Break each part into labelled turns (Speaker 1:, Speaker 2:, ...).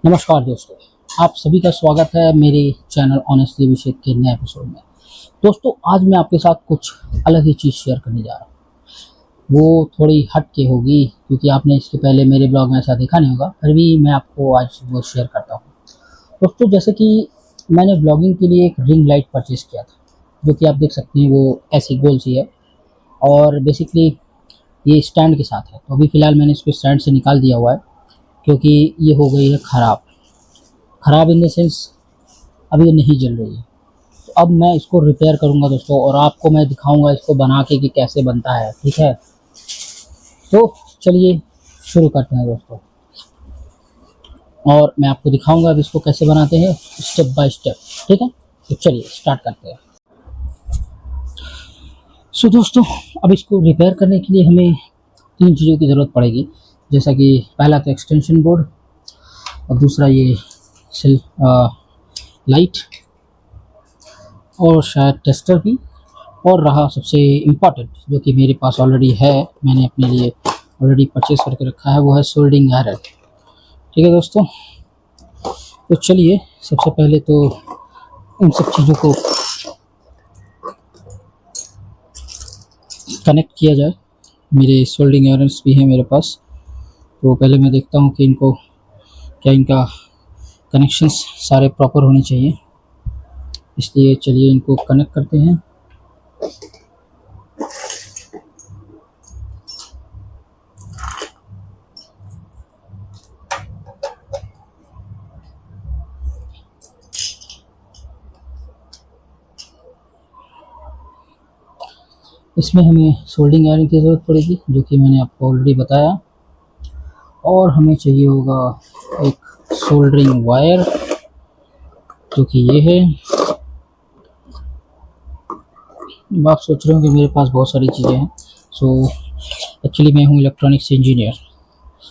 Speaker 1: नमस्कार दोस्तों, आप सभी का स्वागत है मेरे चैनल ऑनेस्टली अभिषेक के नए एपिसोड में। दोस्तों, आज मैं आपके साथ कुछ अलग ही चीज़ शेयर करने जा रहा हूँ। वो थोड़ी हट के होगी क्योंकि आपने इसके पहले मेरे ब्लॉग में ऐसा देखा नहीं होगा, फिर भी मैं आपको आज वो शेयर करता हूँ। दोस्तों, जैसे कि मैंने ब्लॉगिंग के लिए एक रिंग लाइट परचेज़ किया था, जो कि आप देख सकते हैं वो ऐसी गोल सी है और बेसिकली ये स्टैंड के साथ है। तो अभी फ़िलहाल मैंने इसको स्टैंड से निकाल दिया हुआ है क्योंकि ये हो गई है ख़राब। ख़राब इन द सेंस अभी ये नहीं जल रही है। तो अब मैं इसको रिपेयर करूँगा दोस्तों, और आपको मैं दिखाऊँगा इसको बना के कि कैसे बनता है, ठीक है? तो चलिए शुरू करते हैं दोस्तों, और मैं आपको दिखाऊँगा अब इसको कैसे बनाते हैं स्टेप बाय स्टेप, ठीक है? तो चलिए स्टार्ट करते हैं। सो दोस्तों, अब इसको रिपेयर करने के लिए हमें 3 चीज़ों की ज़रूरत पड़ेगी, जैसा कि पहला तो एक्सटेंशन बोर्ड, और दूसरा ये सेल लाइट, और शायद टेस्टर भी, और रहा सबसे इम्पोर्टेंट जो कि मेरे पास ऑलरेडी है, मैंने अपने लिए ऑलरेडी परचेज़ करके रखा है, वो है सोल्डरिंग आयरन। ठीक है दोस्तों, तो चलिए सबसे पहले तो इन सब चीज़ों को कनेक्ट किया जाए। मेरे सोल्डरिंग आयरन्स भी हैं मेरे पास, तो पहले मैं देखता हूँ कि इनको क्या इनका कनेक्शंस सारे प्रॉपर होने चाहिए, इसलिए चलिए इनको कनेक्ट करते हैं। इसमें हमें सोल्डरिंग आयरन की ज़रूरत पड़ेगी, जो कि मैंने आपको ऑलरेडी बताया, और हमें चाहिए होगा एक सोल्डरिंग वायर, जो कि ये है। अब आप सोच रहे हो कि मेरे पास बहुत सारी चीज़ें हैं। सो एक्चुअली मैं हूँ इलेक्ट्रॉनिक्स इंजीनियर,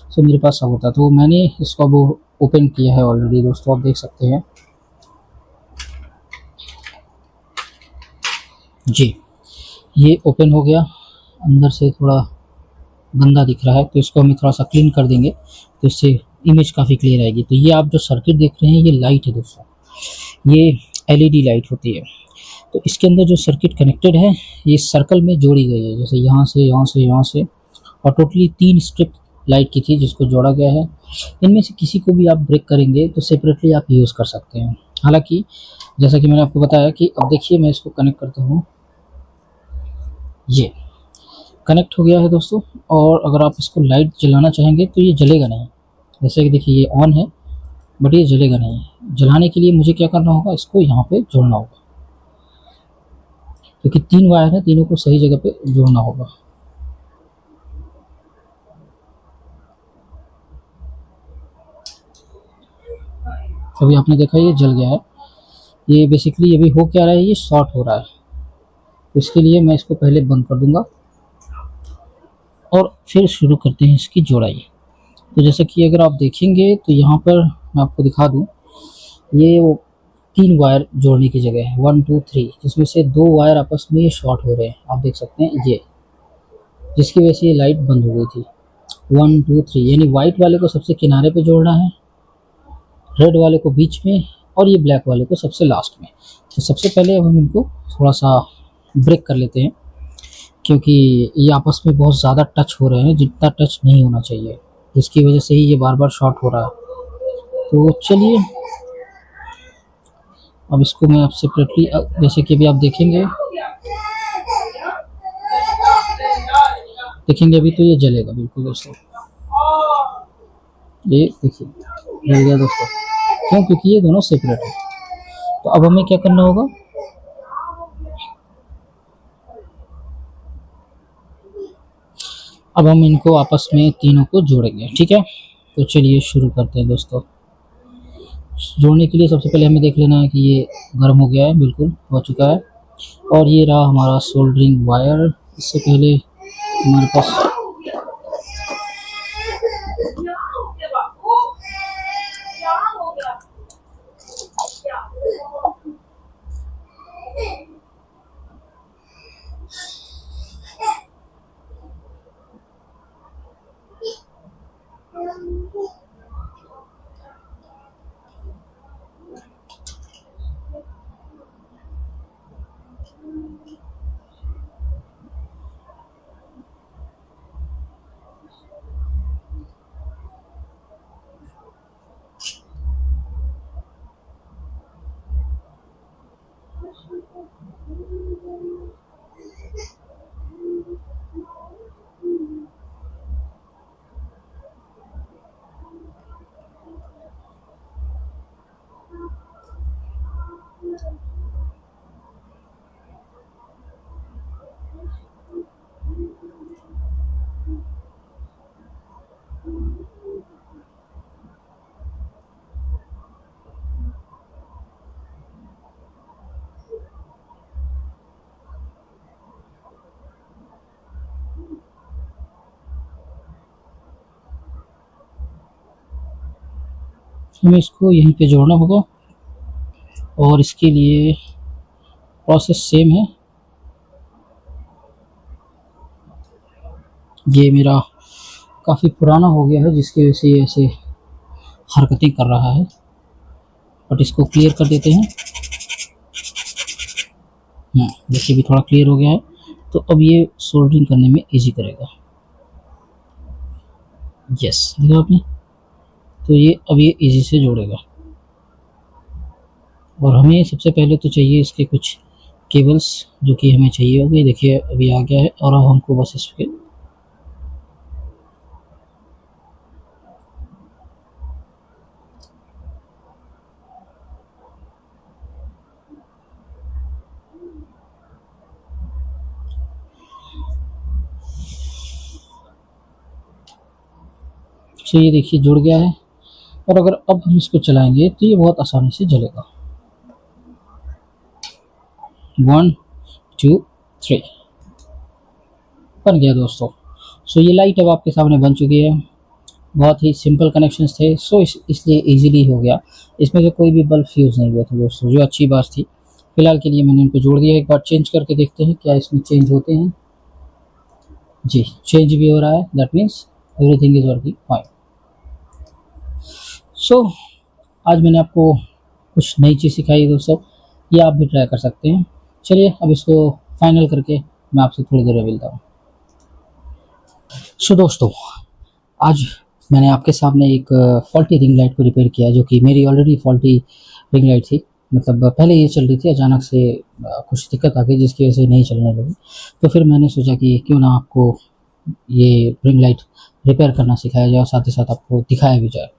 Speaker 1: सो मेरे पास सब होता है। तो मैंने इसको अब ओपन किया है ऑलरेडी दोस्तों, आप देख सकते हैं जी, ये ओपन हो गया। अंदर से थोड़ा गंदा दिख रहा है, तो इसको हमें थोड़ा सा क्लीन कर देंगे, तो इससे इमेज काफ़ी क्लियर आएगी। तो ये आप जो सर्किट देख रहे हैं ये लाइट है दोस्तों, ये एलईडी लाइट होती है। तो इसके अंदर जो सर्किट कनेक्टेड है ये सर्कल में जोड़ी गई है, जैसे यहाँ से यहाँ से यहाँ से, और टोटली 3 स्ट्रिप लाइट की थी जिसको जोड़ा गया है। इनमें से किसी को भी आप ब्रेक करेंगे तो सेपरेटली आप यूज़ कर सकते हैं। हालांकि जैसा कि मैंने आपको बताया कि अब देखिए मैं इसको कनेक्ट करता हूँ, ये कनेक्ट हो गया है दोस्तों। और अगर आप इसको लाइट जलाना चाहेंगे तो ये जलेगा नहीं, जैसे कि देखिए ये ऑन है बट ये जलेगा नहीं। जलाने के लिए मुझे क्या करना होगा, इसको यहाँ पे जोड़ना होगा, क्योंकि 3 वायर है, तीनों को सही जगह पे जोड़ना होगा। अभी आपने देखा ये जल गया है। ये बेसिकली अभी हो क्या रहा है, ये शॉर्ट हो रहा है, तो इसके लिए मैं इसको पहले बंद कर दूंगा और फिर शुरू करते हैं इसकी जोड़ाई। तो जैसे कि अगर आप देखेंगे तो यहाँ पर मैं आपको दिखा दूँ, ये वो 3 वायर जोड़ने की जगह है, 1 2 3, जिसमें से 2 वायर आपस में ये शॉर्ट हो रहे हैं, आप देख सकते हैं ये, जिसकी वजह से ये लाइट बंद हो गई थी। 1 2 3, यानी वाइट वाले को सबसे किनारे पे जोड़ना है, रेड वाले को बीच में, और ये ब्लैक वाले को सबसे लास्ट में। तो सबसे पहले अब हम इनको थोड़ा सा ब्रेक कर लेते हैं, क्योंकि ये आपस में बहुत ज़्यादा टच हो रहे हैं, जितना टच नहीं होना चाहिए, जिसकी वजह से ही ये बार बार शॉर्ट हो रहा है। तो चलिए अब इसको मैं आप सेपरेटली, जैसे कि अभी आप देखेंगे अभी तो ये जलेगा बिल्कुल दोस्तों, ये देखिए जल गया दोस्तों। क्यों? क्योंकि ये दोनों सेपरेट है। तो अब हमें क्या करना होगा, अब हम इनको आपस में तीनों को जोड़ेंगे, ठीक है? तो चलिए शुरू करते हैं दोस्तों। जोड़ने के लिए सबसे पहले हमें देख लेना है कि ये गर्म हो गया है, बिल्कुल हो चुका है। और ये रहा हमारा सोल्डरिंग वायर। इससे पहले हमारे पास हमें इसको यहीं पे जोड़ना होगा और इसके लिए प्रोसेस सेम है। ये मेरा काफ़ी पुराना हो गया है जिसकी वजह से ये ऐसे हरकतें कर रहा है, बट इसको क्लियर कर देते हैं। देखिए भी थोड़ा क्लियर हो गया है, तो अब ये सोल्डरिंग करने में इजी करेगा। यस, देखा आपने, तो ये अब ये इजी से जोड़ेगा। और हमें सबसे पहले तो चाहिए इसके कुछ केबल्स जो कि हमें चाहिए होंगे। देखिए अभी आ गया है और अब हमको बस इसके तो ये देखिए जुड़ गया है। और अगर अब हम इसको चलाएंगे तो ये बहुत आसानी से जलेगा। 1 2 3 बन गया दोस्तों। सो ये लाइट अब आपके सामने बन चुकी है। बहुत ही सिंपल कनेक्शंस थे, सो इसलिए इजीली हो गया। इसमें से कोई भी बल्ब फ्यूज़ नहीं हुआ था दोस्तों, जो अच्छी बात थी। फिलहाल के लिए मैंने इनको जोड़ दिया। एक बार चेंज करके देखते हैं क्या इसमें चेंज होते हैं। जी, चेंज भी हो रहा है, that means everything is working fine. So आज मैंने आपको कुछ नई चीज़ सिखाई दोस्तों, ये आप भी ट्राई कर सकते हैं। चलिए अब इसको फाइनल करके मैं आपसे थोड़ी देर में मिलता हूँ। सो दोस्तों, आज मैंने आपके सामने एक फॉल्टी रिंग लाइट को रिपेयर किया, जो कि मेरी ऑलरेडी फॉल्टी रिंग लाइट थी। मतलब पहले ये चल रही थी, अचानक से कुछ दिक्कत आ गई जिसकी वजह से नहीं चलने लगी। तो फिर मैंने सोचा कि क्यों ना आपको ये रिंग लाइट रिपेयर करना सिखाया जाए और साथ ही साथ आपको दिखाया भी जाए।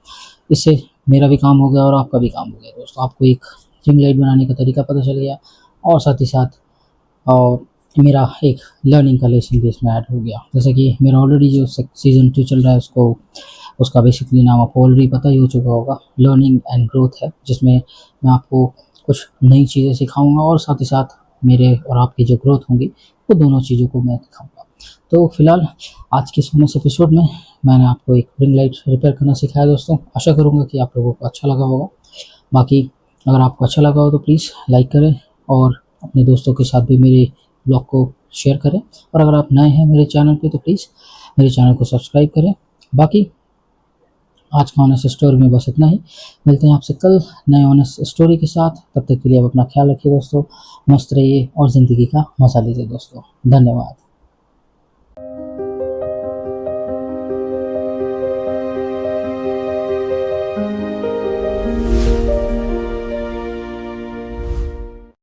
Speaker 1: इससे मेरा भी काम हो गया और आपका भी काम हो गया दोस्तों। आपको एक रिंग लाइट बनाने का तरीका पता चल गया और साथ ही साथ और मेरा एक लर्निंग का लेसन भी इसमें ऐड हो गया। जैसे कि मेरा ऑलरेडी जो सीज़न 2 चल रहा है उसका बेसिकली नाम आपको ऑलरेडी पता ही हो चुका होगा, लर्निंग एंड ग्रोथ है, जिसमें मैं आपको कुछ नई चीज़ें सिखाऊंगा और साथ ही साथ मेरे और आपकी जो ग्रोथ होंगी वो दोनों चीज़ों को मैं दिखाऊंगा। तो फिलहाल आज के इस एपिसोड में मैंने आपको एक रिंग लाइट रिपेयर करना सिखाया दोस्तों। आशा करूँगा कि आप लोगों को अच्छा लगा होगा। बाकी अगर आपको अच्छा लगा हो तो प्लीज़ लाइक करें और अपने दोस्तों के साथ भी मेरे ब्लॉग को शेयर करें। और अगर आप नए हैं मेरे चैनल पे तो प्लीज़ मेरे चैनल को सब्सक्राइब करें। बाकी आज का ऑनेस्ट स्टोरी में बस इतना ही। मिलते हैं आपसे कल नए ऑनेस्ट स्टोरी के साथ। तब तक के लिए आप अपना ख्याल रखिए दोस्तों, मस्त रहिए और ज़िंदगी का मज़ा लीजिए दोस्तों। धन्यवाद।